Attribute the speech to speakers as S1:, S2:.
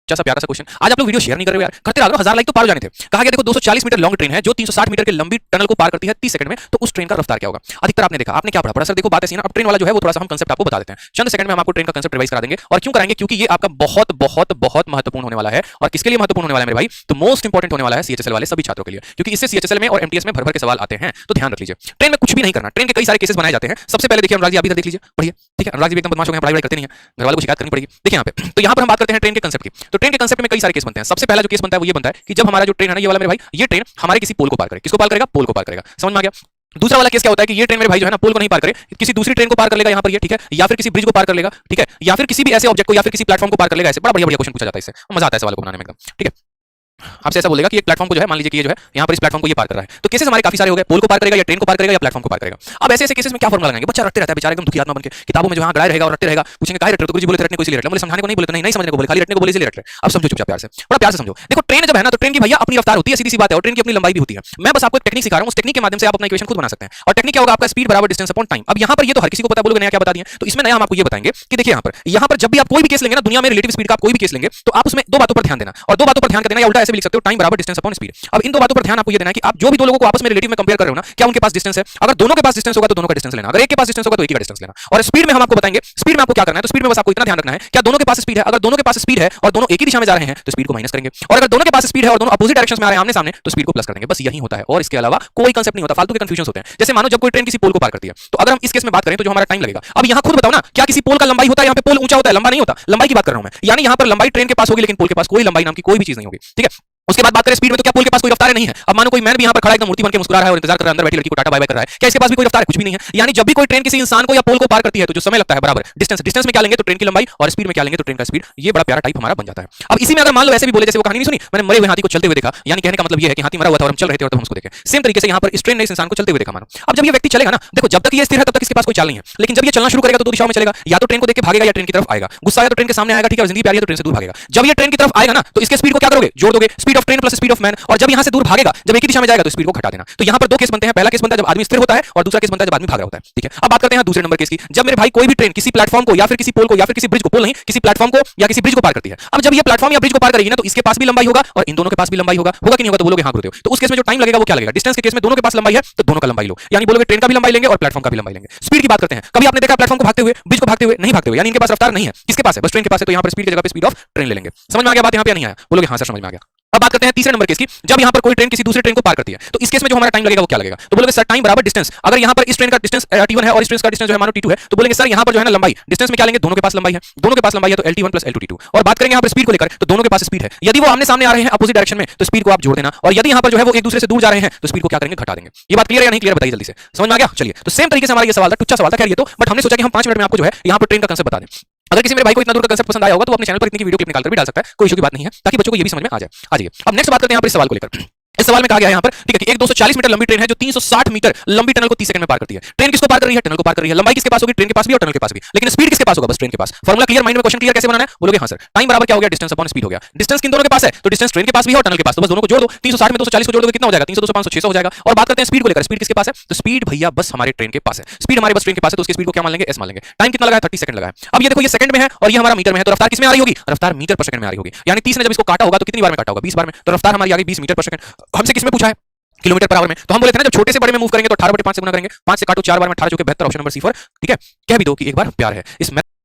S1: बच्चा सा प्यारा सा क्वेश्चन। आज आप लोग वीडियो शेयर नहीं कर रहे हो यार, करते रहो, 1000 लाइक तो पार हो जाने थे। कहा गया देखो 240 मीटर लॉन्ग ट्रेन है जो 360 मीटर की लंबी टनल को पार करती है 30 सेकंड में, तो उस ट्रेन का रफ्तार क्या होगा? अधिकतर आपने देखा, आपने क्या पढ़ा सर? देखो बात ऐसी है ना, अब ट्रेन वाला जो है वो थोड़ा सा हम कंसेप्ट आपको बता देते हैं। चंद सेकंड में हम आपको ट्रेन का कंसेप्ट रिवाइज करा देंगे। और क्यों कराएंगे? क्योंकि ये आपका बहुत बहुत बहुत महत्वपूर्ण होने वाला है। और किसके लिए महत्वपूर्ण होने वाला है मेरे भाई? तो मोस्ट इंपॉर्टेंट होने वाला है सीएचएसएल वाले सभी छात्रों के लिए, क्योंकि इससे सीएचएसएल में और एमटीएस में भर भर के सवाल आते हैं। तो ध्यान रख लीजिए, ट्रेन में कुछ भी नहीं करना, ट्रेन के कई सारे केसेस बनाए जाते हैं। सबसे पहले देखिए अनुराग जी, आप इधर देख लीजिए, पढ़िए, ठीक है? अनुराग जी एकदम बदमाश हो गए, पढ़ाई करते नहीं है, घर वालों को शिकायत करनी पड़ेगी। देखिए यहाँ पे, तो यहाँ पर हम बात करते हैं ट्रेन के कंसेप्ट की। तो ट्रेन के कंसेप्ट में कई सारे केस बनते हैं। सबसे पहला जो केस बनता है वो ये बनता है कि जब हमारा जो ट्रेन है ना, ये वाला मेरे भाई, ये ट्रेन हमारे किसी पोल को पार करे। किसको पार करेगा? पोल को पार करेगा। समझ में आ गया? दूसरा वाला केस क्या होता है कि ये ट्रेन मेरे भाई जो है ना पोल को नहीं पार करे, किसी दूसरी ट्रेन को पार कर लेगा यहाँ पर ये, ठीक है? या फिर किसी ब्रिज को पार कर लेगा, ठीक है? या फिर किसी भी ऐसे ऑब्जेक्ट को या फिर किसी प्लेटफॉर्म को पार कर लेगा। ऐसे बड़ा बढ़िया बढ़िया क्वेश्चन पूछा जाता है, इससे मजा आता है सवाल को बनाने में एकदम, ठीक है? आपसे ऐसा बोलेगा कि एक प्लेटफॉर्म को जो है, मान लीजिए कि ये जो है यहाँ पर इस प्लेटफॉर्म को ये पार कर रहा है, तो केसेस हमारे काफी सारे हो गए। पोल को पार करेगा या ट्रेन को पार करेगा या प्लेटफॉर्म को पार करेगा। अब ऐसे ऐसे केसेस में क्या फॉर्मूला लगाएंगे? बच्चा रटते रहता है बेचारा, एकदम दुखी आत्मा बनके किताबों में जो गड़ाए रहेगा और रटते रहेगा। पूछेंगे काहे रट रहे हो? तो गुरुजी बोले थे रटने को, इसलिए रट रहे। मुझे समझाने को नहीं बोले, तो नहीं समझने को बोले, खाली रटने को बोले इसलिए रट रहे। अब समझो चुपचाप प्यार से, बड़ा प्यार से समझो। देखो ट्रेन जब है ना, तो ट्रेन की भैया अपनी रफ्तार होती है, सीधी सी बात है, और ट्रेन की अपनी लंबाई भी होती है। मैं बस आपको एक टेक्निक सिखा रहा हूं, उस टेक्निक के माध्यम से आप अपना इक्वेशन खुद बना सकते हैं। और टेक्निक क्या होगा? आपका स्पीड बराबर डिस्टेंस अपॉन टाइम। अब यहाँ पर ये तो हर किसी को पता, बोलोगे नया क्या बता दिया? तो इसमें नया हम आपको ये बताएंगे कि देखिए यहाँ पर जब भी आप कोई भी केस लेंगे ना दुनिया में, रिलेटिव स्पीड का आप कोई भी केस लेंगे, तो आप उसमें दो बातों पर ध्यान देना। और दो बातों पर ध्यान देना या उल्टा ऐसे भी लिख सकते हो, टाइम बराबर डिस्टेंस अपॉन स्पीड। अब इन दो बातों पर ध्यान आपको ये देना है कि आप जो भी दो लोगों को आपस में रिलेटिव में कंपेयर कर रहे हो ना, क्या उनके पास डिस्टेंस है? अगर दोनों के पास डिस्टेंस होगा तो दोनों का डिस्टेंस लेना, अगर एक के पास डिस्टेंस होगा तो एक ही का डिस्टेंस लेना। और स्पीड में हम आपको बताएंगे, स्पीड में आपको क्या करना है। तो स्पीड में बस आपको इतना ध्यान रखना है, क्या दोनों के पास स्पीड है? अगर दोनों के पास स्पीड है और दोनों एक ही दिशा में जा रहे हैं तो स्पीड को माइनस करेंगे। और अगर दोनों के पास स्पीड है और दोनों अपोजिट डायरेक्शंस में आ रहे हैं आमने सामने, तो स्पीड को प्लस कर देंगे। बस यही होता है, और इसके अलावा कोई कांसेप्ट नहीं होता। फालतू के कंफ्यूजन होते हैं। जैसे मानो जब कोई ट्रेन किसी पोल को पार करती है, तो अगर हम इस केस में बात करें तो जो हमारा टाइम लगेगा, अब यहाँ खुद बताओ ना, क्या किसी पोल का लंबाई होता है? यहाँ पे पोल ऊंचा होता है, लंबा नहीं होता। लंबाई की बात कर रहा हूं मैं, यानी यहाँ पर लंबाई ट्रेन के पास होगी, लेकिन पोल के पास कोई लंबाई नाम की कोई भी चीज नहीं होगी, ठीक है? उसके बाद बात करें स्पीड में, तो क्या पोल के पास कोई रफ्तार नहीं है? अब मानो कोई मैन भी यहाँ पर खड़ा एकदम मूर्ति बन के मुस्कुरा रहा है और इंतजार कर रहा है, अंदर बैठी लड़की को टाटा बाय बाय कर रहा है, क्या इसके पास भी कोई रफ्तार है? कुछ भी नहीं है। यानी जब भी कोई ट्रेन किसी इंसान को या पोल को पार करती है तो जो समय लगता है बराबर डिस्टेंस में क्या लेंगे? तो ट्रेन की लंबाई, और स्पीड में क्या लेंगे? तो ट्रेन का स्पीड। ये बड़ा प्यारा टाइप हमारा बन जाता है। अब इसी में अगर मान लो ऐसे भी बोले, जैसे वो कहानी नहीं सुनी मैंने, मरे हुए हाथी को चलते हुए देखा, यानी कहने का मतलब ये है कि हाथी मरा हुआ था और हम चल रहे थे और तब हम उसको देखे। सेम तरीके से यहाँ पर इस ट्रेन ने इस इंसान को चलते हुए देखा। मानो अब जब ये व्यक्ति चलेगा ना, देखो जब तक ये स्थिर है तब तक इसके पास कोई चाल नहीं है, लेकिन जब ये चलना शुरू करेगा तो दो दिशाओं में चलेगा, या तो ट्रेन को देख के भागेगा या ट्रेन की तरफ आएगा। गुस्सा आया तो ट्रेन के सामने आएगा, ठीक है? और जिंदगी प्यारी है तो ट्रेन से दूर भागेगा। जब ये ट्रेन की तरफ आएगा ना, तो इसके स्पीड को क्या करोगे? जोड़ दोगे, speed of train plus speed of man. और जब यहाँ से दूर भागेगा, जब एक ही दिशा में जाएगा तो स्पीड को घटा देना। तो यहाँ पर दो केस बनते हैं। पहला केस बनता है जब आदमी स्थिर होता है, और दूसरा केस बनता है जब आदमी भाग रहा होता है, ठीक है? अब बात करते हैं दूसरे नंबर केस की। जब मेरे भाई कोई भी ट्रेन किसी प्लेटफॉर्म को या फिर किसी पोल को या फिर किसी ब्रिज को, पोल नहीं, किसी प्लेटफॉर्म को या किसी ब्रिज को पार करती है। अब जब ये प्लेटफॉर्म या ब्रिज को पार करेगी ना, तो इसके पास भी लंबाई होगा और इन दोनों के पास भी लंबाई होगा कि नहीं होगा? तो बोलोगे हाँ गुरुदेव। तो उस केस में जो टाइम लगेगा वो क्या लगेगा? डिस्टेंस के केस में दोनों के पास लंबाई है तो दोनों का लंबाई लो, यानी बोलोगे ट्रेन का भी लंबाई लेंगे और प्लेटफॉर्म का भी लंबाई लेंगे। स्पीड की बात करते हैं। कभी आपने देखा प्लेटफॉर्म को भागते हुए, ब्रिज को भागते हुए? नहीं भागते हुए, यानी इनके पास रफ्तार नहीं है। किसके पास है? बस ट्रेन के पास है। तो यहाँ पर स्पीड की जगह पे स्पीड ऑफ ट्रेन ले लेंगे। समझ में आ गया बात यहाँ पे? नहीं आया? बोलोगे हाँ सर समझ में आ गया। अब बात करते हैं तीसरे नंबर केस की। जब यहाँ पर कोई ट्रेन किसी दूसरे ट्रेन को पार करती है, तो इस केस में जो हमारा टाइम लगेगा वो क्या लगेगा? तो बोलोगे सर टाइम बराबर डिस्टेंस। अगर यहाँ पर इस ट्रेन का डिस्टेंस t1 है और इस ट्रेन का डिस्टेंस जो है मानो t2 है, तो बोलेंगे सर यहाँ पर जो है ना लंबाई, डिस्टेंस में क्या लेंगे? दोनों के पास लंबाई है, दोनों के पास लंबाई है तो L1 प्लस L2 t2। और बात करेंगे यहाँ पर स्पीड को लेकर, तो दोनों के पास स्पीड है। यदि वो आमने सामने आ रहे हैं अपोजिट डायरेक्शन में, तो स्पीड को आप जोड़ देना। और यदि यहाँ पर जो है वो एक दूसरे से दूर जा रहे हैं, तो स्पीड को क्या करेंगे? घटा देंगे। ये बात क्लियर है या नहीं क्लियर? बताइए जल्दी से। समझ में आ गया? चलिए, तो सेम तरीके से हमारा ये सवाल था, टुच्चा सवाल था खैर ये तो, बट हमने सोचा कि हम 5 मिनट में आपको जो है यहाँ पर ट्रेन का कंसेप्ट बता दें। अगर किसी मेरे भाई को इतना दूर का कंसेप्ट पसंद आया होगा तो अपने चैनल पर इतनी की वीडियो क्लिप निकाल कर भी डाल सकता है, कोई इशू की बात नहीं है, ताकि बच्चों को ये भी समझ में आ जाए। आ जाइए, अब नेक्स्ट बात करते हैं यहाँ पर इस सवाल को लेकर। इस सवाल में कहा गया है यहाँ पर, ठीक है, कि एक 240 मीटर लंबी ट्रेन है जो 360 मीटर लंबी टनल को 30 सेकंड में पार करती है। ट्रेन किसको पार कर रही है? टनल को पार कर रही है। लंबाई किसके पास होगी? ट्रेन के पास भी और टनल के पास भी। लेकिन स्पीड किसके पास होगा? बस ट्रेन के पास। Formula clear? माइंड में क्वेश्चन क्लियर? कैसे बनाना है? बोलोगे हाँ सर। टाइम बराबर क्या हो गया? डिस्टेंस अपॉन स्पीड हो गया। डिस्टेंस किन दोनों के पास है? तो डिस्टेंस ट्रेन के पास भी है और टनल के पास, तो बस दोनों को जोड़ दो। 360 में 240 को जोड़ दोगे कितना हो जाएगा? 300 200 500 600 हो जाएगा। और बात करते हैं स्पीड को लेकर। स्पीड किसके पास है? तो स्पीड भैया बस हमारे ट्रेन के पास है। स्पीड हमारे बस ट्रेन के पास है, तो उसकी स्पीड को क्या मान लेंगे? एस मान लेंगे। टाइम कितना लगा है? 30 सेकंड लगा है। अब ये देखो, ये सेकंड में है और ये हमारा मीटर में है, तो रफ्तार किसमें आ रही होगी? रफ्तार मीटर पर सेकंड में आ रही होगी। यानी 30 ने जब इसको काटा होगा तो कितनी बार में काटा होगा? 20 बार में। तो रफ्तार हमारी आ गई 20 मीटर पर सेकंड। हमसे किसमें पूछा है? किलोमीटर पर आवर में। तो हम बोले थे ना जब छोटे से बड़े में मूव करेंगे तो 18/5 से गुना करेंगे। 5 से काटो 4 बार में 18, जो कि बेहतर ऑप्शन नंबर C4, ठीक है? कह भी दो कि एक बार प्यार है इस